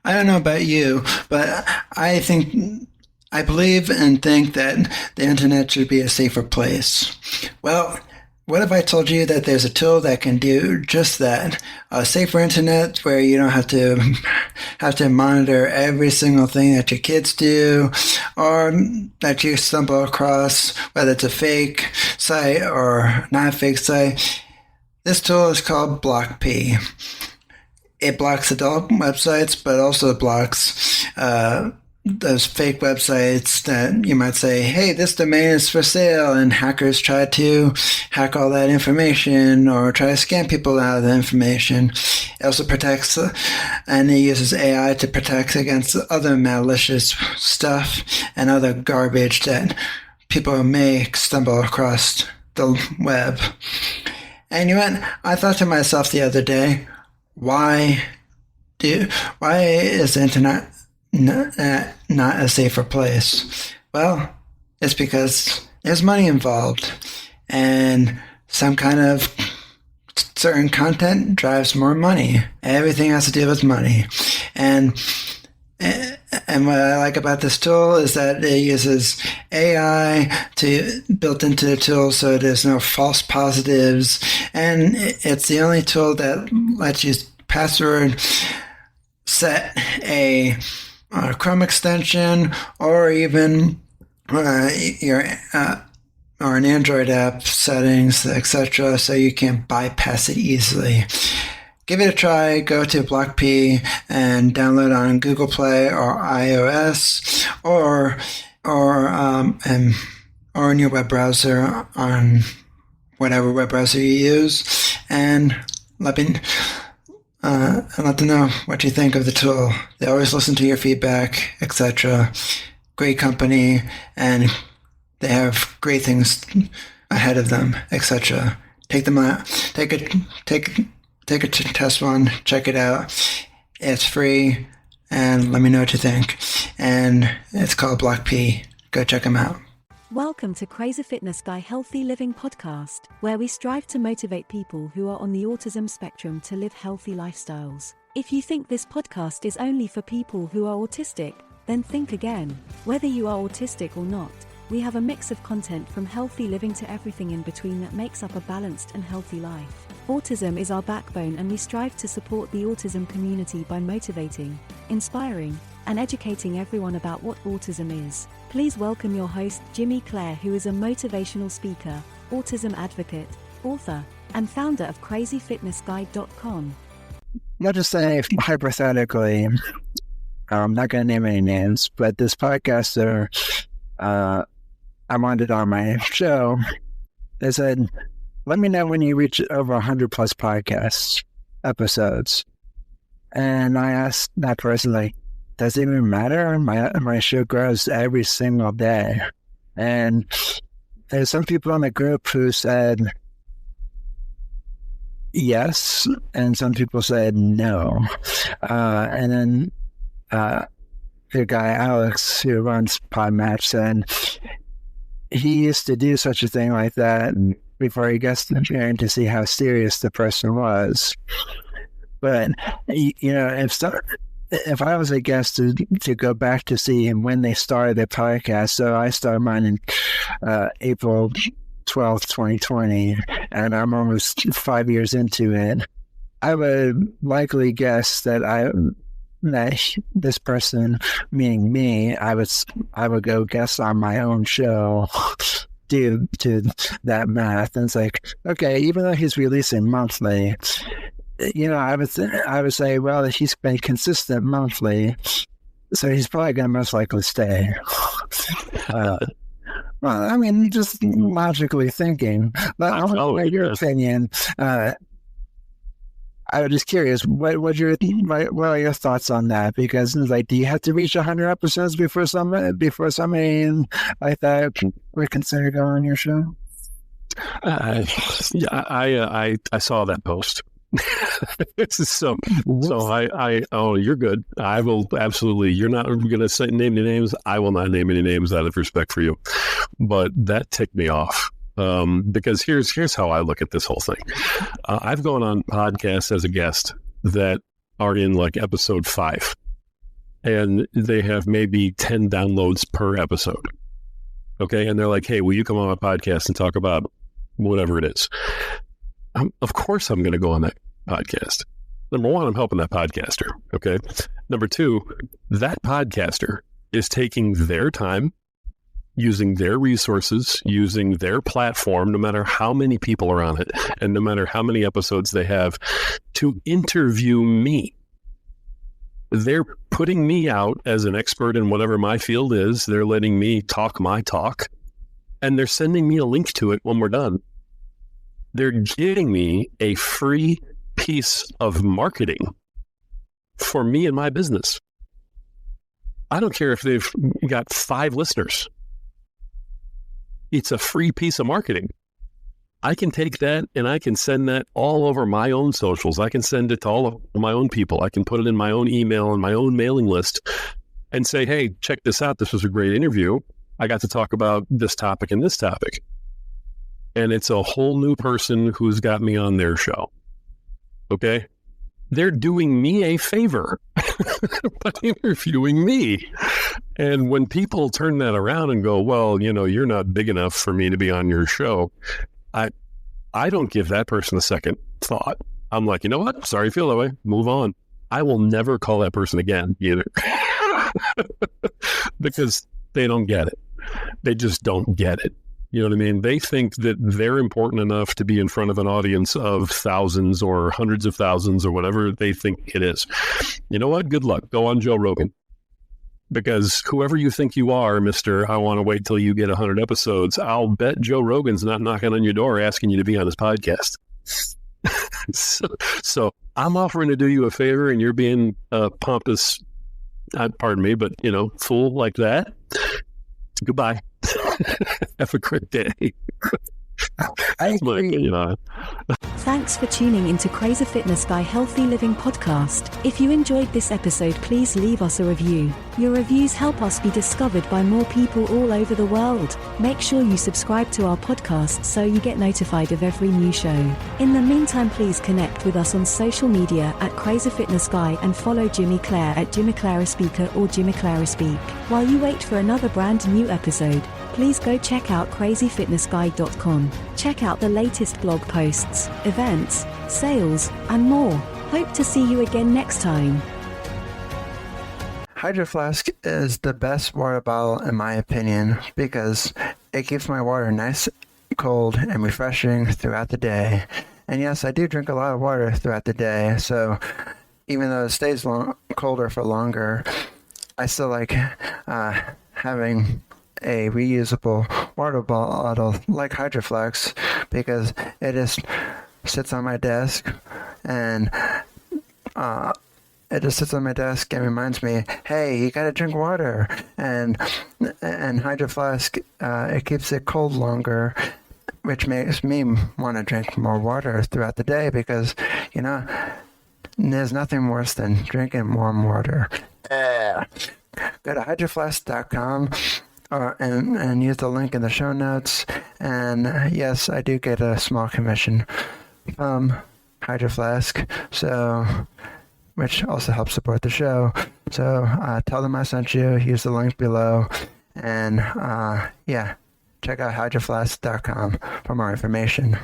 I don't know about you, but I believe and think that the internet should be a safer place. Well, what if I told you that there's a tool that can do just that? A safer internet where you don't have to monitor every single thing that your kids do or that you stumble across, whether it's a fake site or not a fake site. This tool is called BlockP. It blocks adult websites, but also blocks those fake websites that you might say, hey, this domain is for sale, and hackers try to hack all that information or try to scam people out of the information. It also protects, and it uses AI to protect against other malicious stuff and other garbage that people may stumble across the web. And you know what? I thought to myself the other day, why is the internet not a safer place? Well, it's because there's money involved, and some kind of certain content drives more money. Everything has to do with money. And what I like about this tool is that it uses AI built into the tool, so there's no false positives. And it's the only tool that lets you password set a Chrome extension or even your or an Android app settings, etc., so you can bypass it easily. Give it a try. Go to BlockP and download on Google Play or iOS or in your web browser on whatever web browser you use, and let them know what you think of the tool. They always listen to your feedback, etc. Great company, and they have great things ahead of them, etc. Take them out. Take a test one. Check it out. It's free, and let me know what you think. And it's called BlockP. Go check them out. Welcome to Crazy Fitness Guy Healthy Living Podcast, where we strive to motivate people who are on the autism spectrum to live healthy lifestyles. If you think this podcast is only for people who are autistic, then think again. Whether you are autistic or not, we have a mix of content from healthy living to everything in between that makes up a balanced and healthy life. Autism is our backbone, and we strive to support the autism community by motivating, inspiring, and educating everyone about what autism is. Please welcome your host, Jimmy Clare, who is a motivational speaker, autism advocate, author, and founder of CrazyFitnessGuy.com. Let's just say, hypothetically, I'm not going to name any names, but this podcaster, I wanted on my show, they said, let me know when you reach over 100 plus podcast episodes. And I asked that person, like, does it even matter? My show grows every single day. And there's some people in the group who said yes, and some people said no. And then the guy, Alex, who runs Podmatch, said he used to do such a thing like that before he gets the hearing to see how serious the person was. But, you know, if I was a guest to go back to see him when they started their podcast, so I started mine in April 12th, 2020, and I'm almost 5 years into it, I would likely guess that this person, meaning me, I would go guest on my own show due to that math. And it's like, okay, even though he's releasing monthly, you know, I would say, well, he's been consistent monthly, so he's probably going to most likely stay. Well, I mean, just logically thinking. But I want to know your opinion. I was just curious, what are your thoughts on that? Because it's like, do you have to reach 100 episodes before somebody like that would consider going on your show? Yeah, I saw that post. so you're good. I will absolutely. You're not going to name any names. I will not name any names out of respect for you. But that ticked me off. Because here's how I look at this whole thing. I've gone on podcasts as a guest that are in like episode 5, and they have maybe 10 downloads per episode. Okay. And they're like, hey, will you come on my podcast and talk about whatever it is? Of course, I'm going to go on that podcast. Number one, I'm helping that podcaster. Okay. Number two, that podcaster is taking their time, using their resources, using their platform, no matter how many people are on it, and no matter how many episodes they have, to interview me. They're putting me out as an expert in whatever my field is. They're letting me talk my talk, and they're sending me a link to it when we're done. They're giving me a free piece of marketing for me and my business. I don't care if they've got 5 listeners. It's a free piece of marketing. I can take that and I can send that all over my own socials. I can send it to all of my own people. I can put it in my own email and my own mailing list and say, hey, check this out. This was a great interview. I got to talk about this topic and this topic. And it's a whole new person who's got me on their show. Okay? They're doing me a favor by interviewing me. And when people turn that around and go, well, you're not big enough for me to be on your show, I don't give that person a second thought. I'm like, you know what? Sorry you feel that way. Move on. I will never call that person again either. Because they don't get it. They just don't get it. You know what I mean? They think that they're important enough to be in front of an audience of thousands or hundreds of thousands or whatever they think it is. You know what? Good luck. Go on Joe Rogan. Because whoever you think you are, Mr. I want to wait till you get 100 episodes, I'll bet Joe Rogan's not knocking on your door asking you to be on his podcast. So I'm offering to do you a favor and you're being pompous, pardon me, but, fool like that. Goodbye. Have a great day. I agree. Thanks for tuning into Crazy Fitness Guy Healthy Living Podcast. If you enjoyed this episode, please leave us a review. Your reviews help us be discovered by more people all over the world. Make sure you subscribe to our podcast so you get notified of every new show. In the meantime, please connect with us on social media at Crazy Fitness Guy and follow Jimmy Clare at Jimmy Clare Speaker or Jimmy Clare Speak. While you wait for another brand new episode, please go check out CrazyFitnessGuy.com. Check out the latest blog posts, events, sales, and more. Hope to see you again next time. Hydro Flask is the best water bottle in my opinion because it keeps my water nice, cold, and refreshing throughout the day. And yes, I do drink a lot of water throughout the day, so even though it stays colder for longer, I still like having a reusable water bottle like Hydro Flask because it just sits on my desk and reminds me, hey, you gotta drink water. And Hydro Flask, it keeps it cold longer, which makes me want to drink more water throughout the day because, there's nothing worse than drinking warm water. Go to hydroflask.com and use the link in the show notes. And yes, I do get a small commission from Hydro Flask, which also helps support the show. So tell them I sent you. Use the link below. And check out hydroflask.com for more information.